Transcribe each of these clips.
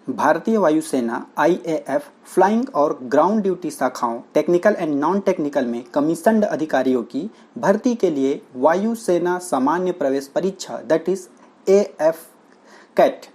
भारतीय वायुसेना IAF flying और ग्राउंड ड्यूटी शाखाओं टेक्निकल एंड नॉन टेक्निकल में कमीशन्ड अधिकारियों की भर्ती के लिए वायुसेना सामान्य प्रवेश परीक्षा दैट इज एफ कैट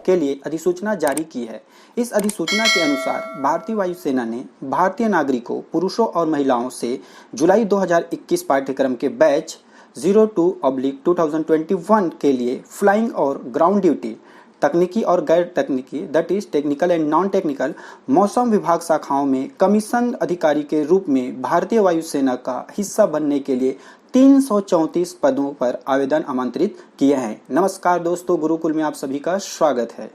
के लिए अधिसूचना जारी की है। इस अधिसूचना के अनुसार भारतीय वायुसेना ने भारतीय नागरिकों पुरुषों और महिलाओं से जुलाई 2021 पाठ्यक्रम के बैच 02/2021 के लिए फ्लाइंग और ग्राउंड ड्यूटी तकनीकी और गैर तकनीकी that is technical and non technical मौसम विभाग शाखाओं में कमीशन अधिकारी के रूप में भारतीय वायुसेना का हिस्सा बनने के लिए 334 पदों पर आवेदन आमंत्रित किए हैं। नमस्कार दोस्तों, गुरुकुल में आप सभी का स्वागत है।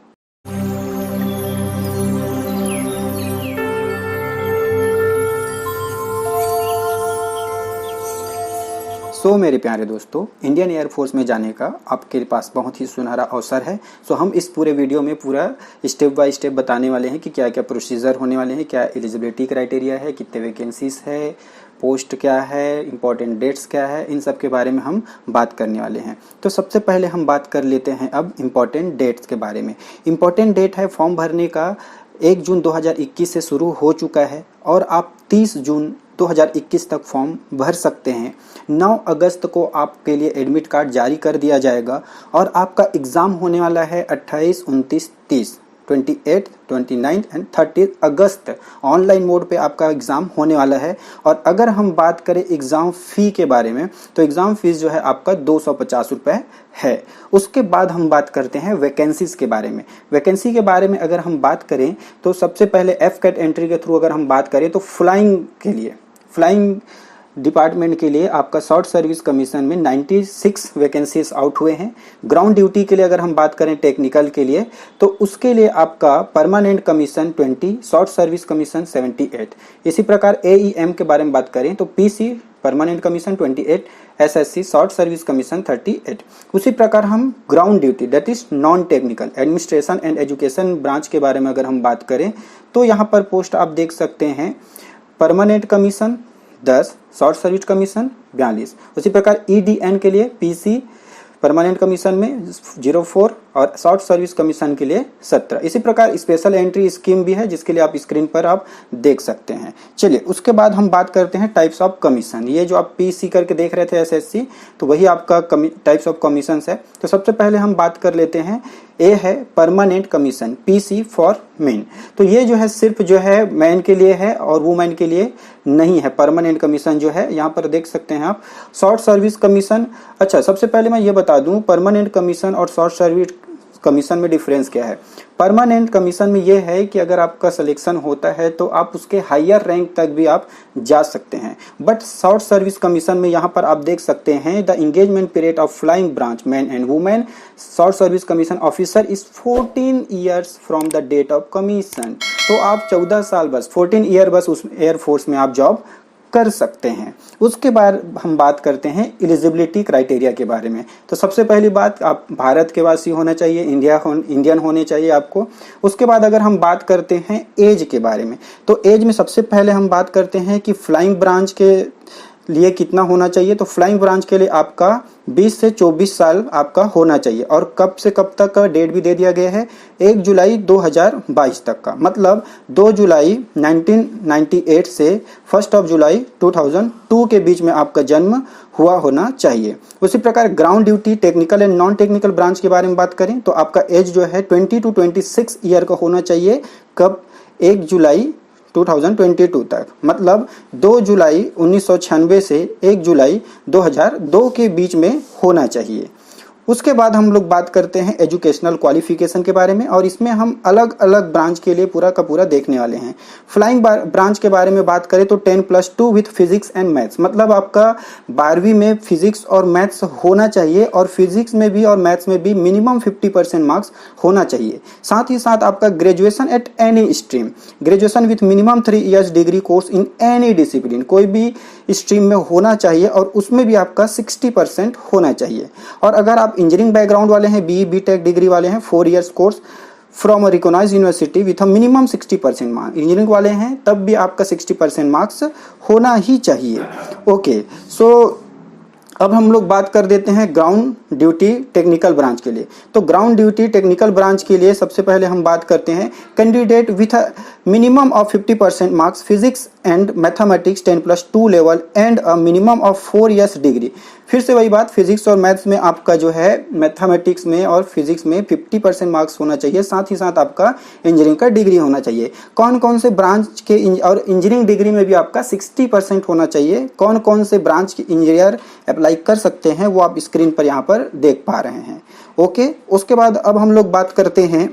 मेरे प्यारे दोस्तों, इंडियन एयरफोर्स में जाने का आपके पास बहुत ही सुनहरा अवसर है। हम इस पूरे वीडियो में पूरा स्टेप बाय स्टेप बताने वाले हैं कि क्या क्या प्रोसीजर होने वाले हैं, क्या एलिजिबिलिटी क्राइटेरिया है, कितने वैकेंसीज है, पोस्ट क्या है, इंपॉर्टेंट डेट्स क्या है, इन सब के बारे में हम बात करने वाले हैं। तो सबसे पहले हम बात कर लेते हैं अब इम्पॉर्टेंट डेट्स के बारे में। इम्पॉर्टेंट डेट है फॉर्म भरने का 1 जून 2021 से शुरू हो चुका है और आप 30 जून 2021 तक फॉर्म भर सकते हैं। 9 अगस्त को आपके लिए एडमिट कार्ड जारी कर दिया जाएगा और आपका एग्ज़ाम होने वाला है 28, 29, 30, 28, 29 एंड 30 अगस्त ऑनलाइन मोड पे आपका एग्ज़ाम होने वाला है। और अगर हम बात करें एग्ज़ाम फ़ी के बारे में तो एग्ज़ाम फीस जो है आपका 250 रुपये है। उसके बाद हम बात करते हैं वैकेंसीज़ के बारे में। वैकेंसी के बारे में अगर हम बात करें तो सबसे पहले एफ-कैट एंट्री के थ्रू अगर हम बात करें तो फ्लाइंग डिपार्टमेंट के लिए आपका शॉर्ट सर्विस कमीशन में 96 वैकेंसीज आउट हुए हैं। ग्राउंड ड्यूटी के लिए अगर हम बात करें टेक्निकल के लिए तो उसके लिए आपका permanent commission 20, short service commission 78। इसी प्रकार एईएम के बारे में बात करें तो PC permanent commission 28, SSC short service commission 38। उसी प्रकार हम ground duty that is non technical administration and education branch के बारे में अगर हम बात करें तो यहाँ पर पोस्ट आप देख सकते हैं permanent commission 10, short service commission 42। उसी प्रकार ईडीएन के लिए पीसी परमानेंट कमीशन में 04 और शॉर्ट सर्विस कमीशन के लिए 17। इसी प्रकार स्पेशल एंट्री स्कीम भी है जिसके लिए आप स्क्रीन पर आप देख सकते हैं। चलिए उसके बाद हम बात करते हैं टाइप्स ऑफ कमीशन। ये जो आप पीसी करके देख रहे थे एसएससी, तो वही आपका टाइप्स ऑफ कमीशन है। तो सबसे पहले हम बात कर लेते हैं, ए है permanent commission PC for main. तो ये जो है सिर्फ जो है मैन के लिए है और वुमेन के लिए नहीं है। परमानेंट कमीशन जो है यहाँ पर देख सकते हैं आप। शॉर्ट सर्विस कमीशन, अच्छा सबसे पहले मैं ये बता दूं परमानेंट कमीशन और शॉर्ट सर्विस कमीशन में डिफरेंस क्या है। परमानेंट कमीशन में यह है कि अगर आपका सिलेक्शन होता है तो आप उसके हायर रैंक तक भी आप जा सकते हैं। बट शॉर्ट सर्विस कमीशन में यहाँ पर आप देख सकते हैं the engagement period of flying branch man and women short service commission officer is 14 years from the date of commission. तो आप 14 साल बस 14 ईयर बस उस एयरफोर्स में आप जॉब कर सकते हैं। उसके बाद हम बात करते हैं एलिजिबिलिटी क्राइटेरिया के बारे में। तो सबसे पहली बात, आप भारत के वासी होना चाहिए, इंडियन होने चाहिए आपको। उसके बाद अगर हम बात करते हैं एज के बारे में तो एज में सबसे पहले हम बात करते हैं कि फ्लाइंग ब्रांच के लिए कितना होना चाहिए। तो फ्लाइंग ब्रांच के लिए आपका 20 से 24 साल आपका होना चाहिए और कब से कब तक का डेट भी दे दिया गया है 1 जुलाई 2022 तक का, मतलब 2 जुलाई 1998 से 1 जुलाई 2002 के बीच में आपका जन्म हुआ होना चाहिए। उसी प्रकार ground duty technical and non technical branch के बारे में बात करें तो आपका एज जो है 20 to 26 ईयर का होना चाहिए। कब? 1 जुलाई 2022 तक, मतलब 2 जुलाई 1996 से 1 जुलाई 2002 के बीच में होना चाहिए। उसके बाद हम लोग बात करते हैं एजुकेशनल क्वालिफिकेशन के बारे में और इसमें हम अलग अलग ब्रांच के लिए पूरा का पूरा देखने वाले हैं। फ्लाइंग ब्रांच के बारे में बात करें तो 10+2 विथ फिजिक्स एंड मैथ्स, मतलब आपका 12वीं में फिजिक्स और मैथ्स होना चाहिए और फिजिक्स में भी और मैथ्स में भी मिनिमम 50% मार्क्स होना चाहिए। साथ ही साथ आपका graduation at any stream, graduation with minimum 3 years degree course in any discipline, कोई भी स्ट्रीम में होना चाहिए और उसमें भी आपका 60% होना चाहिए। और अगर आप इंजीनियरिंग बैकग्राउंड वाले हैं, बीई बीटेक डिग्री वाले हैं, 4 years course from a recognised university with a minimum 60% marks, engineering वाले हैं तब भी आपका 60% मार्क्स होना ही चाहिए। ओके, सो अब हम लोग बात कर देते हैं ग्राउंड ड्यूटी टेक्निकल ब्रांच के लिए। तो ग्राउंड ड्यूटी टेक्निकल ब्रांच के लिए सबसे पहले हम बात करते हैं candidate with a minimum of 50% marks physics and mathematics 10+2 level and a minimum of 4 years degree. फिर से वही बात, फिजिक्स और मैथ्स में आपका जो है मैथमेटिक्स में और फिजिक्स में 50% मार्क्स होना चाहिए, साथ ही साथ आपका इंजीनियरिंग का डिग्री होना चाहिए। कौन कौन से ब्रांच के और इंजीनियरिंग डिग्री में भी आपका 60% होना चाहिए। कौन कौन से ब्रांच के इंजीनियर अप्लाई कर सकते हैं वो आप स्क्रीन पर यहाँ पर देख पा रहे हैं। ओके, उसके बाद अब हम लोग बात करते हैं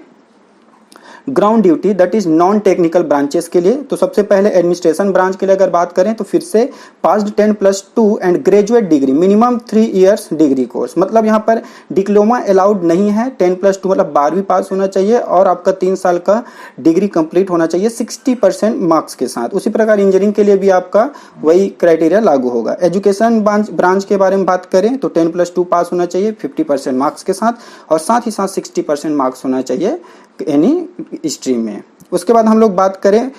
ground duty that is non technical branches के लिए। तो सबसे पहले एडमिनिस्ट्रेशन ब्रांच के लिए अगर बात करें तो फिर से passed 10+2 and graduate degree minimum 3 years degree course, मतलब यहाँ पर डिप्लोमा अलाउड नहीं है। 10+2 मतलब 12वीं पास होना चाहिए और आपका 3 साल का डिग्री कंप्लीट होना चाहिए 60% मार्क्स के साथ। उसी प्रकार इंजीनियरिंग के लिए भी आपका वही क्राइटेरिया लागू होगा। एजुकेशन ब्रांच के बारे में बात करें तो 10+2 पास होना चाहिए 50% मार्क्स के साथ और साथ ही साथ 60% मार्क्स होना चाहिए एनी स्ट्रीम में। उसके बाद हम लोग बात करें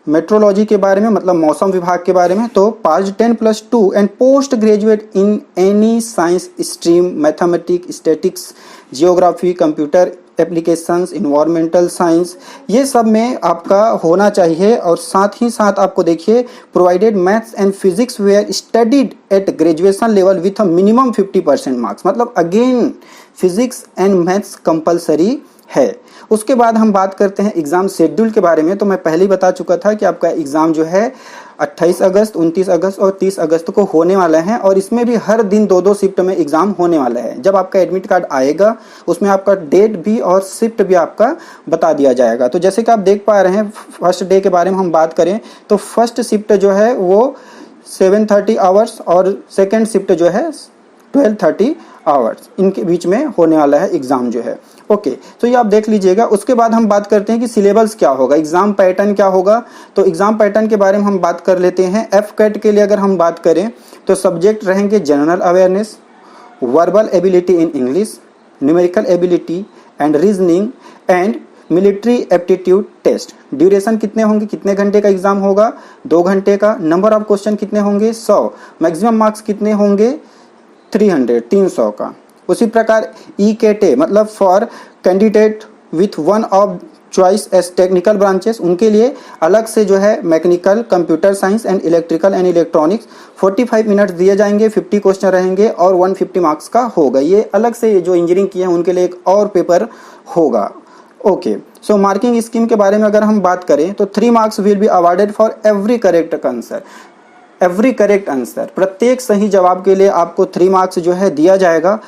मेट्रोलॉजी के बारे में, मतलब मौसम विभाग के बारे में, तो पास 10+2 and post graduate in any science stream mathematics statics geography computer applications environmental science, ये सब में आपका होना चाहिए। और साथ ही साथ आपको देखिए provided maths and physics were studied at graduation level with a minimum 50% marks, मतलब again physics and maths compulsory है। उसके बाद हम बात करते हैं एग्जाम शेड्यूल के बारे में। तो मैं पहले ही बता चुका था कि आपका एग्जाम जो है 28 अगस्त, 29 अगस्त और 30 अगस्त को होने वाला है और इसमें भी हर दिन 2-2 शिफ्ट में एग्जाम होने वाला है। जब आपका एडमिट कार्ड आएगा उसमें आपका डेट भी और शिफ्ट भी आपका बता दिया जाएगा। तो जैसे कि आप देख पा रहे हैं फर्स्ट डे के बारे में हम बात करें तो फर्स्ट शिफ्ट जो है वो 7:30 आवर्स और सेकेंड शिफ्ट जो है 12:30 आवर्स, इनके बीच में होने वाला है एग्जाम जो है। ओके, तो ये आप देख लीजिएगा। उसके बाद हम बात करते हैं कि सिलेबस क्या होगा, एग्जाम पैटर्न क्या होगा। तो एग्जाम पैटर्न के बारे में हम बात कर लेते हैं। एफ कैट के लिए अगर हम बात करें तो सब्जेक्ट रहेंगे general awareness, verbal ability in English, numerical ability and reasoning and military aptitude test. Duration कितने होंगे, कितने घंटे का एग्जाम होगा, 2 घंटे का। नंबर ऑफ क्वेश्चन कितने होंगे, 100। मैक्सिमम मार्क्स कितने होंगे, 300 का। उसी प्रकार ई-केटे मतलब for candidate with one of choice as technical branches, उनके लिए अलग से जो है mechanical, computer science and electrical and electronics 45 minutes दिए जाएंगे, 50 क्वेश्चन रहेंगे और 150 मार्क्स का होगा। ये अलग से जो इंजीनियरिंग किए हैं उनके लिए एक और पेपर होगा। ओके, सो मार्किंग स्कीम के बारे में अगर हम बात करें तो 3 marks will be awarded for every correct answer. Every correct answer, प्रत्येक सही जवाब के लिए आपको 3 मार्क्स जो है दिया जाएगा।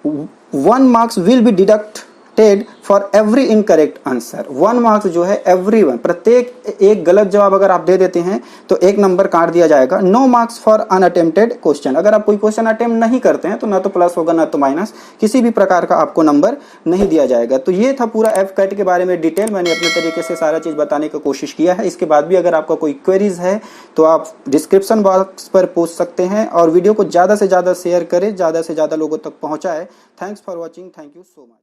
1 marks will be deducted for every incorrect answer. 1 marks जो है एवरी वन, प्रत्येक एक गलत जवाब अगर आप दे देते हैं तो 1 नंबर काट दिया जाएगा। No marks for unattempted question, अगर आप कोई क्वेश्चन अटेम्प्ट नहीं करते हैं तो ना तो प्लस होगा ना तो माइनस, किसी भी प्रकार का आपको नंबर नहीं दिया जाएगा। तो ये था पूरा एफ कैट के बारे में डिटेल, मैंने अपने तरीके से सारा चीज बताने की कोशिश किया है। इसके बाद भी अगर आपका कोई क्वेरीज है तो आप डिस्क्रिप्शन बॉक्स पर पूछ सकते हैं और वीडियो को ज्यादा से ज्यादा शेयर करें, ज्यादा से ज्यादा लोगों तक पहुंचाए। Thanks for watching, thank you so much.